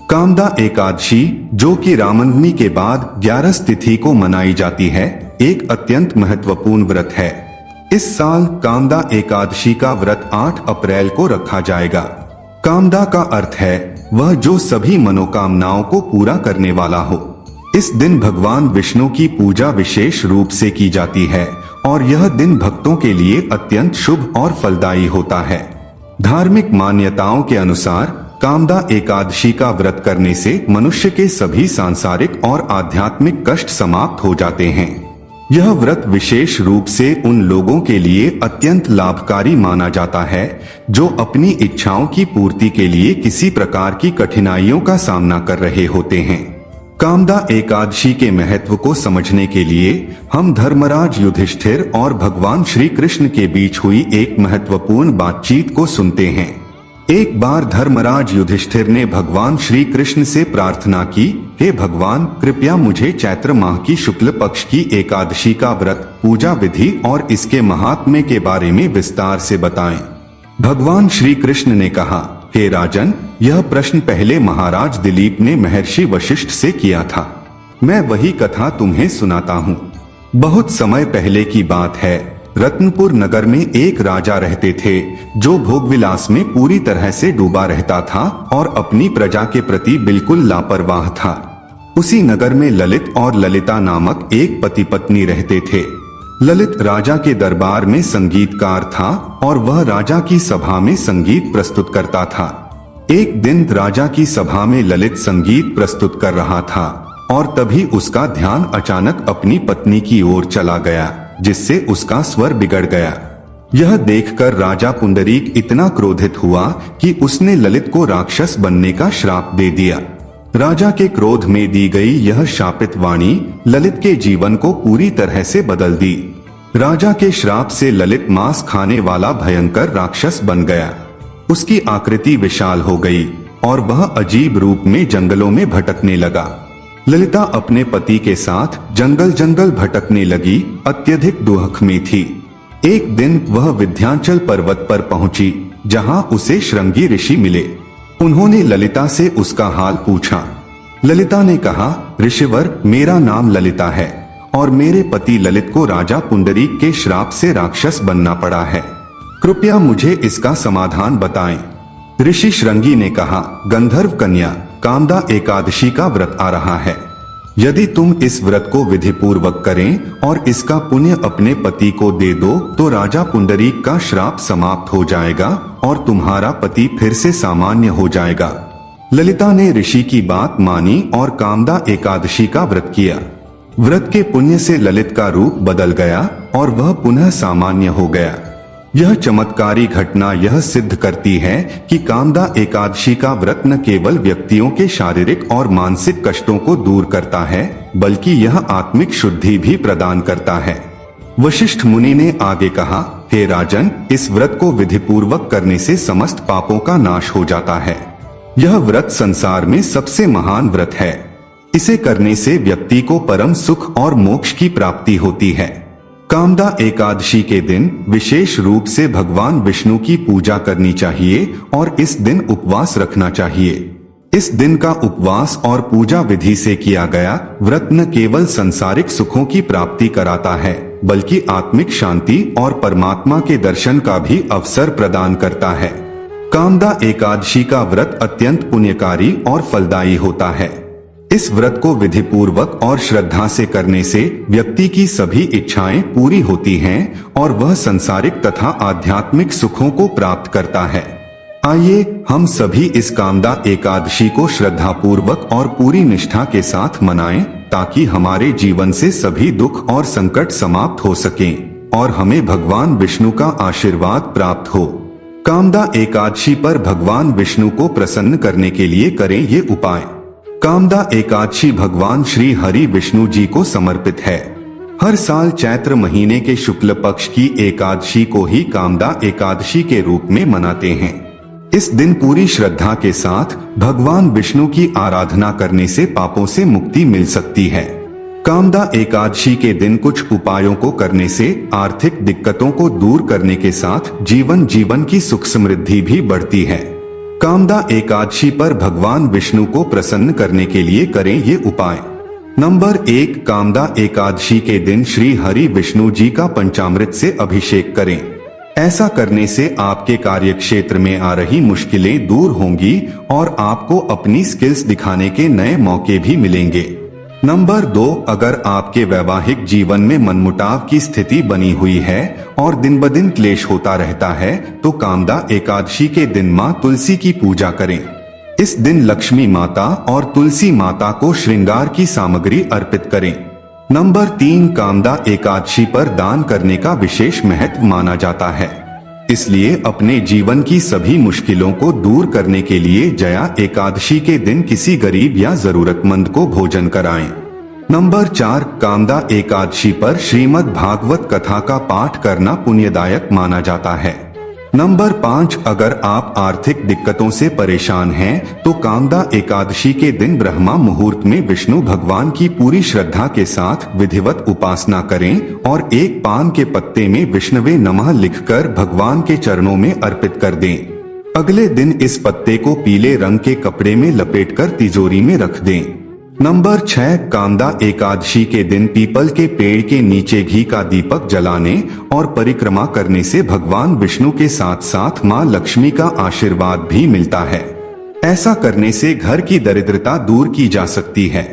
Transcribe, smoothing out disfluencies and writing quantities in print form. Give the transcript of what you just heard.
कामदा एकादशी, जो कि रामनवमी के बाद 11 तिथि को मनाई जाती है, एक अत्यंत महत्वपूर्ण व्रत है। इस साल कामदा एकादशी का व्रत 8 अप्रैल को रखा जाएगा। कामदा का अर्थ है वह जो सभी मनोकामनाओं को पूरा करने वाला हो। इस दिन भगवान विष्णु की पूजा विशेष रूप से की जाती है और यह दिन भक्तों के लिए अत्यंत शुभ और फलदायी होता है। धार्मिक मान्यताओं के अनुसार कामदा एकादशी का व्रत करने से मनुष्य के सभी सांसारिक और आध्यात्मिक कष्ट समाप्त हो जाते हैं। यह व्रत विशेष रूप से उन लोगों के लिए अत्यंत लाभकारी माना जाता है जो अपनी इच्छाओं की पूर्ति के लिए किसी प्रकार की कठिनाइयों का सामना कर रहे होते हैं। कामदा एकादशी के महत्व को समझने के लिए हम धर्मराज युधिष्ठिर और भगवान श्री कृष्ण के बीच हुई एक महत्वपूर्ण बातचीत को सुनते हैं। एक बार धर्मराज युधिष्ठिर ने भगवान श्री कृष्ण से प्रार्थना की, हे भगवान, कृपया मुझे चैत्र माह की शुक्ल पक्ष की एकादशी का व्रत, पूजा विधि और इसके महात्म्य के बारे में विस्तार से बताएं। भगवान श्री कृष्ण ने कहा, हे राजन, यह प्रश्न पहले महाराज दिलीप ने महर्षि वशिष्ठ से किया था। मैं वही कथा तुम्हें सुनाता हूँ। बहुत समय पहले की बात है। रत्नपुर नगर में एक राजा रहते थे जो भोगविलास में पूरी तरह से डूबा रहता था और अपनी प्रजा के प्रति बिल्कुल लापरवाह था। उसी नगर में ललित और ललिता नामक एक पति पत्नी रहते थे। ललित राजा के दरबार में संगीतकार था और वह राजा की सभा में संगीत प्रस्तुत करता था। एक दिन राजा की सभा में ललित संगीत प्रस्तुत कर रहा था और तभी उसका ध्यान अचानक अपनी पत्नी की ओर चला गया, जिससे उसका स्वर बिगड़ गया। यह देखकर राजा पुंडरीक इतना क्रोधित हुआ कि उसने ललित को राक्षस बनने का श्राप दे दिया। राजा के क्रोध में दी गई यह शापित वाणी ललित के जीवन को पूरी तरह से बदल दी। राजा के श्राप से ललित मांस खाने वाला भयंकर राक्षस बन गया। उसकी आकृति विशाल हो गई और वह अजीब रूप में जंगलों में भटकने लगा। ललिता अपने पति के साथ जंगल जंगल भटकने लगी, अत्यधिक दुख में थी। एक दिन वह विंध्याचल पर्वत पर पहुंची, जहां उसे श्रृंगी ऋषि मिले। उन्होंने ललिता से उसका हाल पूछा। ललिता ने कहा, ऋषिवर, मेरा नाम ललिता है और मेरे पति ललित को राजा पुंडरीक के श्राप से राक्षस बनना पड़ा है। कृपया मुझे इसका समाधान बताएं। ऋषि श्रृंगी ने कहा, गंधर्व कन्या, कामदा एकादशी का व्रत आ रहा है। यदि तुम इस व्रत को विधि पूर्वक करें और इसका पुण्य अपने पति को दे दो तो राजा पुंडरीक का श्राप समाप्त हो जाएगा और तुम्हारा पति फिर से सामान्य हो जाएगा। ललिता ने ऋषि की बात मानी और कामदा एकादशी का व्रत किया। व्रत के पुण्य से ललित का रूप बदल गया और वह पुनः सामान्य हो गया। यह चमत्कारी घटना यह सिद्ध करती है कि कामदा एकादशी का व्रत न केवल व्यक्तियों के शारीरिक और मानसिक कष्टों को दूर करता है, बल्कि यह आत्मिक शुद्धि भी प्रदान करता है। वशिष्ठ मुनि ने आगे कहा, हे राजन, इस व्रत को विधि पूर्वक करने से समस्त पापों का नाश हो जाता है। यह व्रत संसार में सबसे महान व्रत है। इसे करने से व्यक्ति को परम सुख और मोक्ष की प्राप्ति होती है। कामदा एकादशी के दिन विशेष रूप से भगवान विष्णु की पूजा करनी चाहिए और इस दिन उपवास रखना चाहिए। इस दिन का उपवास और पूजा विधि से किया गया व्रत न केवल संसारिक सुखों की प्राप्ति कराता है, बल्कि आत्मिक शांति और परमात्मा के दर्शन का भी अवसर प्रदान करता है। कामदा एकादशी का व्रत अत्यंत पुण्यकारी और फलदायी होता है। इस व्रत को विधि पूर्वक और श्रद्धा से करने से व्यक्ति की सभी इच्छाएं पूरी होती हैं और वह संसारिक तथा आध्यात्मिक सुखों को प्राप्त करता है। आइए हम सभी इस कामदा एकादशी को श्रद्धा पूर्वक और पूरी निष्ठा के साथ मनाएं, ताकि हमारे जीवन से सभी दुख और संकट समाप्त हो सकें और हमें भगवान विष्णु का आशीर्वाद प्राप्त हो। कामदा एकादशी पर भगवान विष्णु को प्रसन्न करने के लिए करें ये उपाय। कामदा एकादशी भगवान श्री हरि विष्णु जी को समर्पित है। हर साल चैत्र महीने के शुक्ल पक्ष की एकादशी को ही कामदा एकादशी के रूप में मनाते हैं। इस दिन पूरी श्रद्धा के साथ भगवान विष्णु की आराधना करने से पापों से मुक्ति मिल सकती है। कामदा एकादशी के दिन कुछ उपायों को करने से आर्थिक दिक्कतों को दूर करने के साथ जीवन की सुख समृद्धि भी बढ़ती है। कामदा एकादशी पर भगवान विष्णु को प्रसन्न करने के लिए करें ये उपाय। नंबर 1, कामदा एकादशी के दिन श्री हरि विष्णु जी का पंचामृत से अभिषेक करें। ऐसा करने से आपके कार्य क्षेत्र में आ रही मुश्किलें दूर होंगी और आपको अपनी स्किल्स दिखाने के नए मौके भी मिलेंगे। नंबर 2, अगर आपके वैवाहिक जीवन में मनमुटाव की स्थिति बनी हुई है और दिन ब दिन क्लेश होता रहता है तो कामदा एकादशी के दिन मां तुलसी की पूजा करें। इस दिन लक्ष्मी माता और तुलसी माता को श्रृंगार की सामग्री अर्पित करें। नंबर 3, कामदा एकादशी पर दान करने का विशेष महत्व माना जाता है, इसलिए अपने जीवन की सभी मुश्किलों को दूर करने के लिए जया एकादशी के दिन किसी गरीब या जरूरतमंद को भोजन कराएं। नंबर 4, कामदा एकादशी पर श्रीमद् भागवत कथा का पाठ करना पुण्यदायक माना जाता है। नंबर 5, अगर आप आर्थिक दिक्कतों से परेशान हैं तो कामदा एकादशी के दिन ब्रह्मा मुहूर्त में विष्णु भगवान की पूरी श्रद्धा के साथ विधिवत उपासना करें और एक पान के पत्ते में विष्णवे नमः लिखकर भगवान के चरणों में अर्पित कर दें। अगले दिन इस पत्ते को पीले रंग के कपड़े में लपेटकर तिजोरी में रख दें। नंबर 6, कामदा एकादशी के दिन पीपल के पेड़ के नीचे घी का दीपक जलाने और परिक्रमा करने से भगवान विष्णु के साथ साथ मां लक्ष्मी का आशीर्वाद भी मिलता है। ऐसा करने से घर की दरिद्रता दूर की जा सकती है।